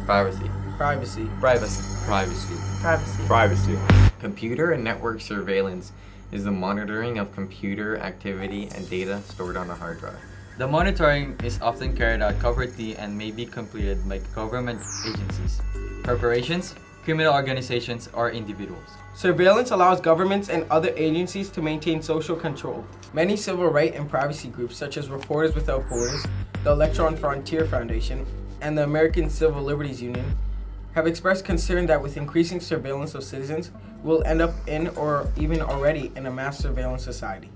Privacy. Privacy. Privacy. Privacy. Privacy. Privacy. Computer and network surveillance is the monitoring of computer activity and data stored on a hard drive. The monitoring is often carried out covertly and may be completed by government agencies, corporations, criminal organizations, or individuals. Surveillance allows governments and other agencies to maintain social control. Many civil rights and privacy groups such as Reporters Without Borders, the Electron Frontier Foundation, and the American Civil Liberties Union have expressed concern that with increasing surveillance of citizens, we'll end up in or even already in a mass surveillance society.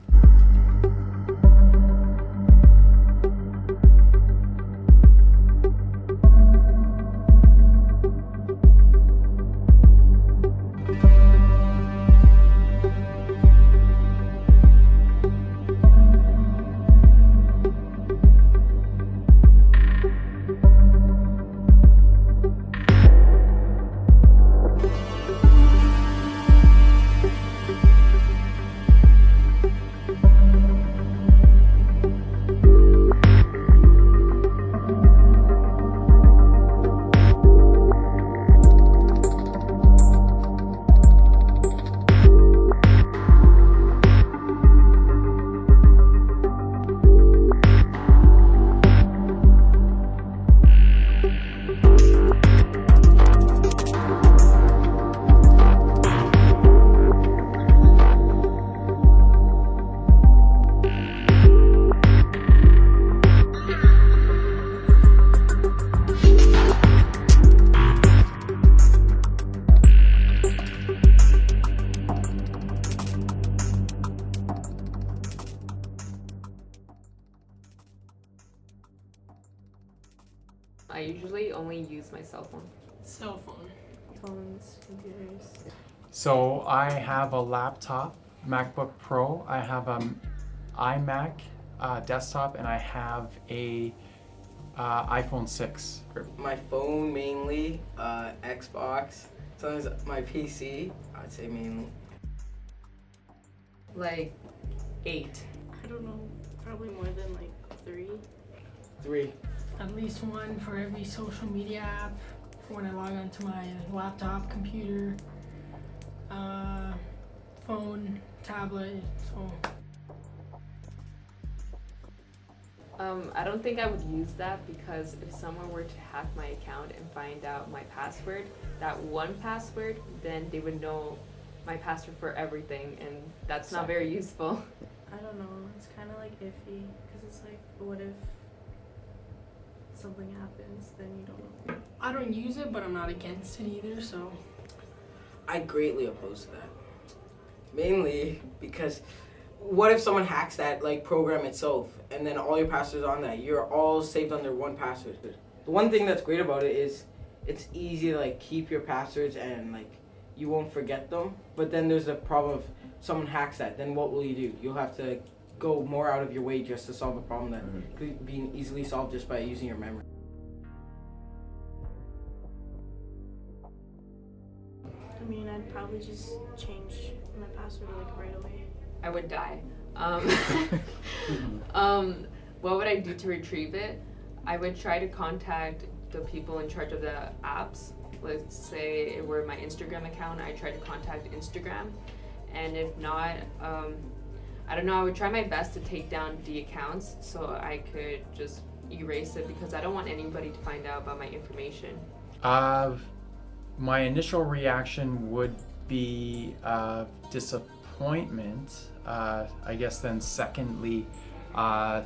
I usually only use my cell phone. Cell phone. Phones, computers. So I have a laptop, MacBook Pro. I have an iMac desktop, and I have a iPhone 6. My phone mainly, Xbox, sometimes my PC, I'd say mainly. Like 8. I don't know, probably more than like 3. 3. At least one for every social media app for when I log onto my laptop, computer, phone, tablet, so. I don't think I would use that because if someone were to hack my account and find out my password, that one password, then they would know my password for everything, and that's not very useful. I don't know, it's kind of like iffy because it's like, what if something happens, then you don't know. I don't use it, but I'm not against it either, so. I greatly oppose to that. Mainly because what if someone hacks that like program itself and then all your passwords on that, you're all saved under one password. The one thing that's great about it is it's easy to like keep your passwords and like you won't forget them. But then there's the problem of someone hacks that, then what will you do? You'll have to go more out of your way just to solve a problem that could be easily solved just by using your memory. I mean, I'd probably just change my password like right away. I would die. What would I do to retrieve it? I would try to contact the people in charge of the apps. Let's say it were my Instagram account, I try to contact Instagram. And if not, I don't know, I would try my best to take down the accounts so I could just erase it because I don't want anybody to find out about my information. My initial reaction would be disappointment. I guess then secondly, I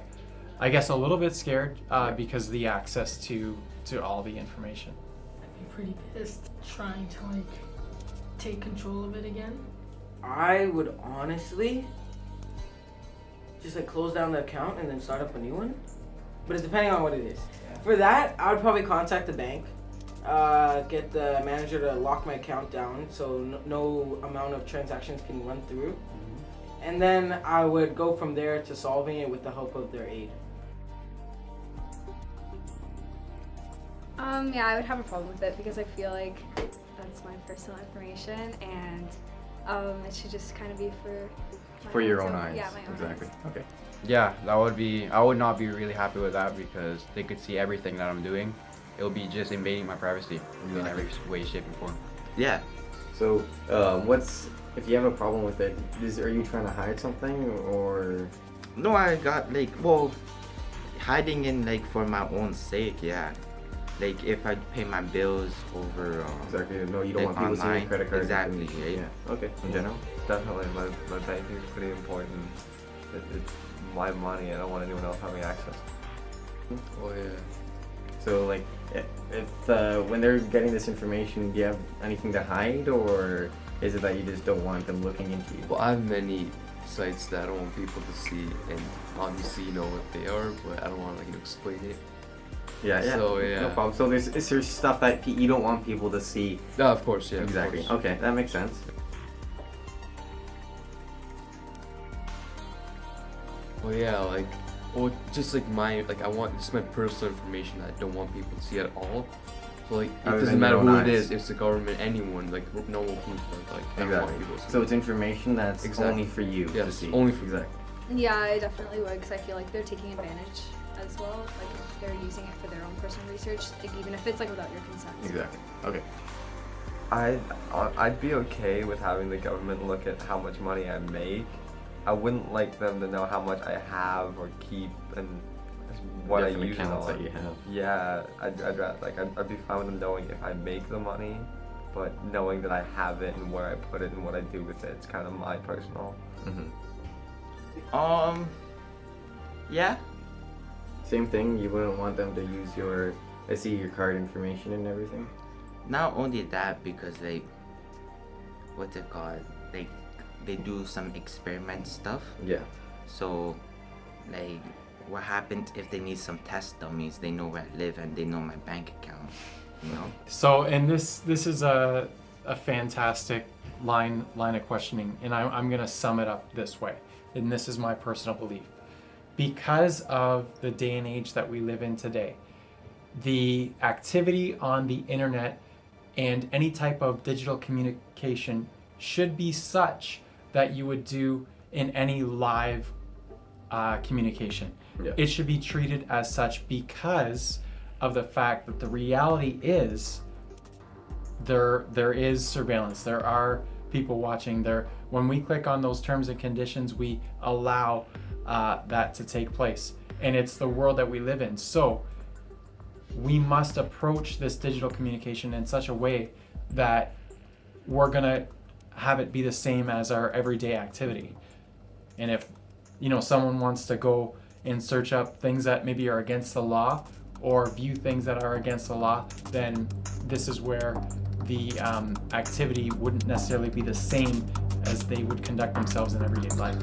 guess a little bit scared because the access to all the information. I'd be pretty pissed trying to like take control of it again. I would honestly just like close down the account and then start up a new one. But it's depending on what it is. For that, I would probably contact the bank, get the manager to lock my account down so no amount of transactions can run through. And then I would go from there to solving it with the help of their aid. Yeah, I would have a problem with it because I feel like that's my personal information and it should just kind of be for your own so, eyes. Yeah, my own exactly. eyes. Okay. Yeah, that would be. I would not be really happy with that because they could see everything that I'm doing, it'll be just invading my privacy in every way, shape, and form. Yeah. So, what's if you have a problem with it? Are you trying to hide something or? No, I got like, well, hiding in like for my own sake, yeah. Like if I pay my bills over Exactly. No, you don't like want people seeing your online. credit card. Exactly. information. Yeah. Okay. In general. Definitely, my banking is pretty important. It's my money. I don't want anyone else having access. Oh yeah. So like, if when they're getting this information, do you have anything to hide, or is it that you just don't want them looking into you? Well, I have many sites that I don't want people to see, and obviously you know what they are, but I don't want to like explain it. Yeah. So, yeah. No problem. So is there stuff that you don't want people to see? Yeah, of course, yeah. Exactly. Of course. Okay, that makes sense. Well, yeah, like, well, just like I want just my personal information that I don't want people to see at all. So like, it Other doesn't than matter your own who eyes. it is, if it's the government, anyone, like no one can like I don't want people to see. So it's information that's Exactly. only for you to Yes, see. only for exactly. Yeah, I definitely would, because I feel like they're taking advantage as well. Like if they're using it for their own personal research, like even if it's like without your consent. Exactly. Okay. I'd be okay with having the government look at how much money I make. I wouldn't like them to know how much I have or keep and what Different I use it accounts on. that you have. Yeah, I'd be fine with them knowing if I make the money, but knowing that I have it and where I put it and what I do with it, it's kind of my personal. Yeah. Same thing. You wouldn't want them to use your, see your card information and everything. Not only that, because like, what's it called? Like, they do some experiment stuff. Yeah. So, like, what happens if they need some test dummies? They know where I live and they know my bank account. You know. So, and this is a fantastic line of questioning, and I'm gonna sum it up this way, and this is my personal belief. Because of the day and age that we live in today, the activity on the internet and any type of digital communication should be such that you would do in any live communication. Yeah. It should be treated as such because of the fact that the reality is there is surveillance. There are people watching there. When we click on those terms and conditions, we allow that to take place. And it's the world that we live in. So we must approach this digital communication in such a way that we're gonna have it be the same as our everyday activity. And if someone wants to go and search up things that maybe are against the law or view things that are against the law, then this is where the activity wouldn't necessarily be the same as they would conduct themselves in everyday life.